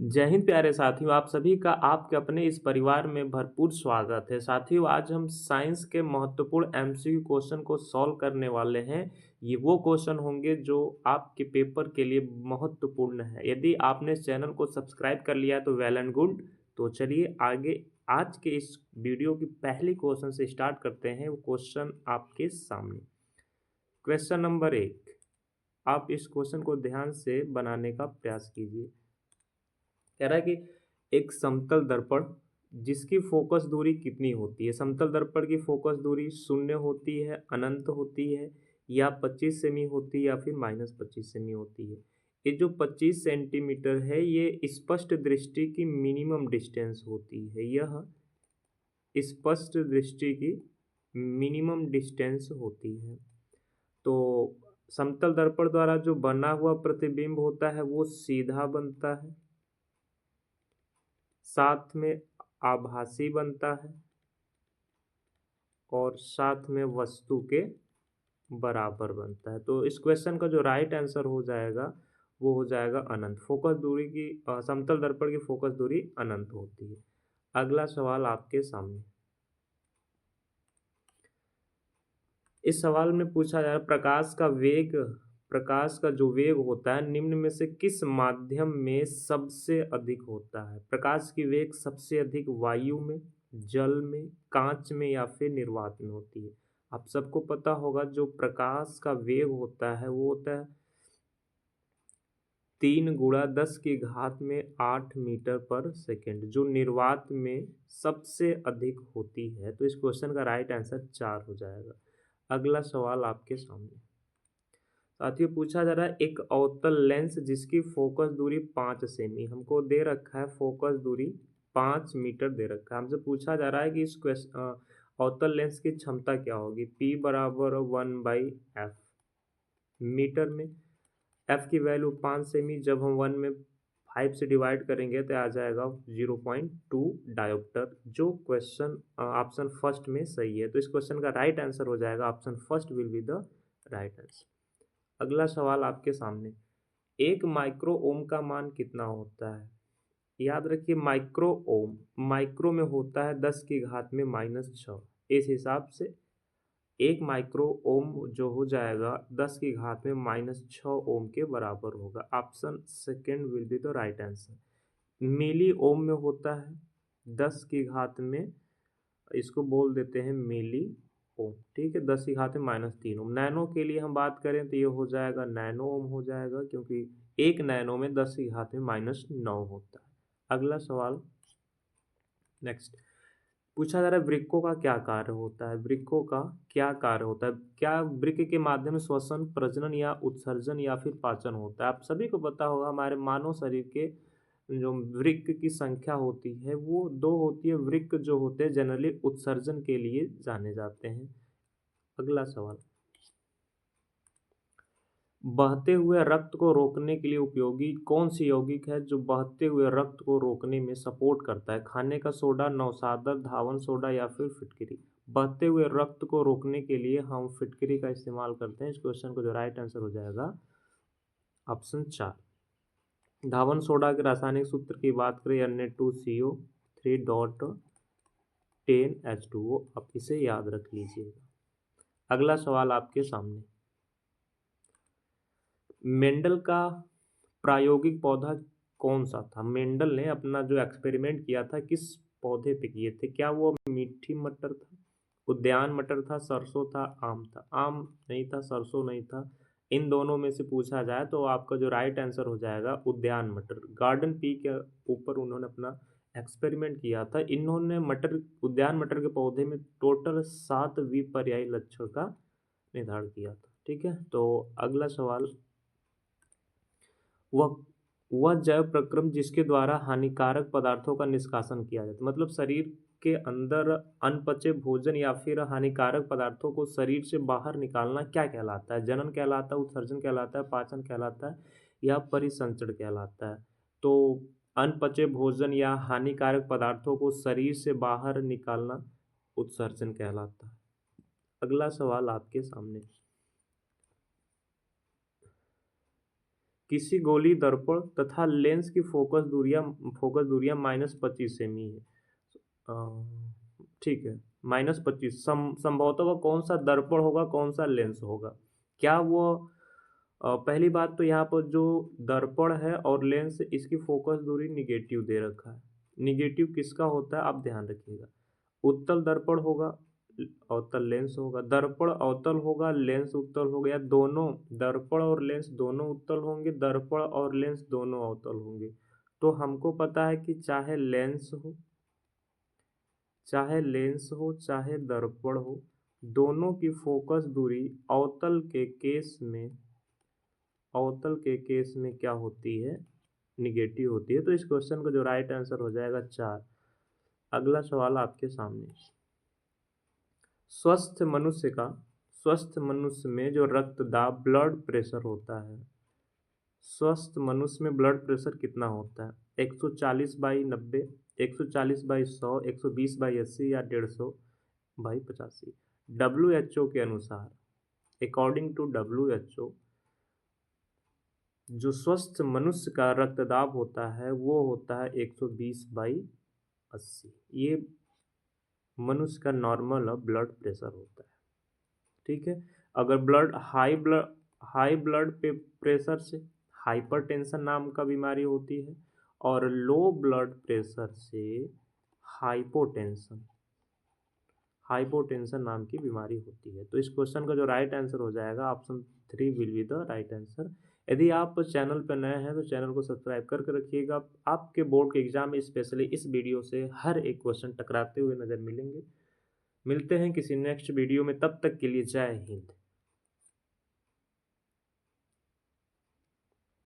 जय हिंद प्यारे साथियों, आप सभी का आपके अपने इस परिवार में भरपूर स्वागत है। साथियों, आज हम साइंस के महत्वपूर्ण एमसीक्यू क्वेश्चन को सॉल्व करने वाले हैं। ये वो क्वेश्चन होंगे जो आपके पेपर के लिए महत्वपूर्ण है। यदि आपने इस चैनल को सब्सक्राइब कर लिया है तो वेल एंड गुड। तो चलिए आगे आज के इस वीडियो की पहली क्वेश्चन से स्टार्ट करते हैं। वो क्वेश्चन आपके सामने। क्वेश्चन नंबर 1, आप इस क्वेश्चन को ध्यान से बनाने का प्रयास कीजिए। कह रहा है कि एक समतल दर्पण जिसकी फोकस दूरी कितनी होती है। समतल दर्पण की फोकस दूरी 0 होती है, अनंत होती है, या 25 सेमी होती है, या फिर -25 सेमी होती है। ये जो 25 सेंटीमीटर है ये स्पष्ट दृष्टि की मिनिमम डिस्टेंस होती है। यह स्पष्ट दृष्टि की मिनिमम डिस्टेंस होती है। तो समतल दर्पण द्वारा जो बना हुआ प्रतिबिंब होता है वो सीधा बनता है, साथ में आभासी बनता है और साथ में वस्तु के बराबर बनता है। तो इस क्वेश्चन का जो राइट आंसर हो जाएगा वो हो जाएगा अनंत। फोकस दूरी की समतल दर्पण की फोकस दूरी अनंत होती है। अगला सवाल आपके सामने। इस सवाल में पूछा जा रहा है प्रकाश का जो वेग होता है निम्न में से किस माध्यम में सबसे अधिक होता है। प्रकाश की वेग सबसे अधिक वायु में, जल में, कांच में या फिर निर्वात में होती है। आप सबको पता होगा जो प्रकाश का वेग होता है वो होता है 3 × 10⁸ मीटर पर सेकेंड, जो निर्वात में सबसे अधिक होती है। तो इस क्वेश्चन का राइट आंसर 4 हो जाएगा। अगला सवाल आपके सामने। साथियों, पूछा जा रहा है एक अवतल लेंस जिसकी फोकस दूरी 5 सेमी, हमको दे रखा है फोकस दूरी 5 मीटर दे रखा है। हमसे पूछा जा रहा है कि इस अवतल लेंस की क्षमता क्या होगी। P बराबर 1/f मीटर में। f की वैल्यू 5 सेमी, जब हम 1 में 5 से डिवाइड करेंगे तो आ जाएगा 0.2 डायोप्टर, जो क्वेश्चन ऑप्शन फर्स्ट में सही है। तो इस क्वेश्चन का राइट आंसर हो जाएगा option first will be the right answer. अगला सवाल आपके सामने। 1 माइक्रो ओम का मान कितना होता है। याद रखिए माइक्रो में होता है 10⁻⁻6। इस हिसाब से 1 माइक्रो ओम जो हो जाएगा 10⁻⁻6 ओम के बराबर होगा। Option second will be the right answer. Milliohm में होता है 10 की घात में, इसको बोल देते हैं मिली ओम। ठीक है, 10⁻³ ओम। नैनो के लिए हम बात करें तो ये हो जाएगा नैनो ओम हो जाएगा, क्योंकि 1 नैनो में 10⁻⁹ होता है। अगला सवाल नेक्स्ट। पूछा जा रहा है वृक्कों का क्या कार्य होता है। वृक्कों का क्या कार्य होता है। क्या वृक्क के माध्यम से श्वसन, प्रजनन या उत्सर्जन या फिर पाचन होता है। आप सभी को पता होगा हमारे मानव शरीर के जो वृक्क की संख्या होती है वो 2 होती है। वृक्क जो होते हैं जनरली उत्सर्जन के लिए जाने जाते हैं। अगला सवाल। बहते हुए रक्त को रोकने के लिए उपयोगी कौन सी यौगिक है जो बहते हुए रक्त को रोकने में सपोर्ट करता है। खाने का सोडा, नवसादर, धावन सोडा या फिर फिटकरी। बहते हुए रक्त को रोकने के लिए हम फिटकरी का इस्तेमाल करते हैं। इस क्वेश्चन को जो राइट आंसर हो जाएगा ऑप्शन 4। धावन सोडा के रासायनिक सूत्र की बात करें Na2CO3.10H2O। आप इसे याद रख लीजिएगा। अगला सवाल आपके सामने। मेंडल का प्रायोगिक पौधा कौन सा था। मेंडल ने अपना जो एक्सपेरिमेंट किया था किस पौधे पे किए थे। क्या वो मीठी मटर था, उद्यान मटर था, सरसों था, आम था। आम नहीं था, सरसों नहीं था। इन दोनों में से पूछा जाए तो आपका जो राइट आंसर हो जाएगा उद्यान मटर। गार्डन पी के ऊपर उन्होंने अपना एक्सपेरिमेंट किया था। इन्होंने उद्यान मटर के पौधे में टोटल 7 विपर्यायी लक्षण का निर्धारण किया था। ठीक है, तो अगला सवाल। वह वह जैव प्रक्रम जिसके द्वारा हानिकारक पदार्थों का निष्कासन किया जाता है। मतलब शरीर के अंदर अनपचे भोजन या फिर हानिकारक पदार्थों को शरीर से बाहर निकालना क्या कहलाता है। जनन कहलाता है, उत्सर्जन कहलाता है, पाचन कहलाता है या परिसंचरण कहलाता है। तो अनपचे भोजन या हानिकारक पदार्थों को शरीर से बाहर निकालना उत्सर्जन कहलाता है। अगला सवाल आपके सामने। किसी गोली दर्पण तथा लेंस की फोकस दूरियां -25 सेमी है। ठीक है, -25 संभवतः वह कौन सा दर्पण होगा, कौन सा लेंस होगा? क्या वो पहली बात तो यहाँ पर जो दर्पण है और लेंस इसकी फोकस दूरी निगेटिव दे रखा है। निगेटिव किसका होता है आप ध्यान रखिएगा। उत्तल दर्पण होगा, अवतल लेंस होगा। दर्पण अवतल होगा, लेंस उत्तल होगा, या दोनों दर्पण और लेंस दोनों उत्तल होंगे, दर्पण और लेंस दोनों अवतल होंगे। तो हमको पता है कि चाहे लेंस हो, चाहे दर्पण हो, दोनों की फोकस दूरी अवतल के केस में क्या होती है? निगेटिव होती है। तो इस क्वेश्चन का जो राइट आंसर हो जाएगा 4। अगला सवाल आपके सामने। स्वस्थ मनुष्य में जो रक्तदाब ब्लड प्रेशर होता है, स्वस्थ मनुष्य में ब्लड प्रेशर कितना होता है? 140/90, 140/100, 120/80 या 150/85? WHO के अनुसार, अकॉर्डिंग टू WHO, जो स्वस्थ मनुष्य का रक्तदाब होता है वो होता है 120/80। ये मनुष्य का नॉर्मल ब्लड प्रेशर होता है। ठीक है, अगर हाई ब्लड प्रेशर से हाइपरटेंशन नाम का बीमारी होती है, और लो ब्लड प्रेशर से हाइपोटेंशन नाम की बीमारी होती है। तो इस क्वेश्चन का जो राइट आंसर हो जाएगा option 3 will be the right answer. यदि आप चैनल पर नए हैं तो चैनल को सब्सक्राइब करके रखिएगा। आपके बोर्ड के एग्जाम में स्पेशली इस वीडियो से हर एक क्वेश्चन टकराते हुए नजर मिलेंगे। मिलते हैं किसी नेक्स्ट वीडियो में, तब तक के लिए जय हिंद।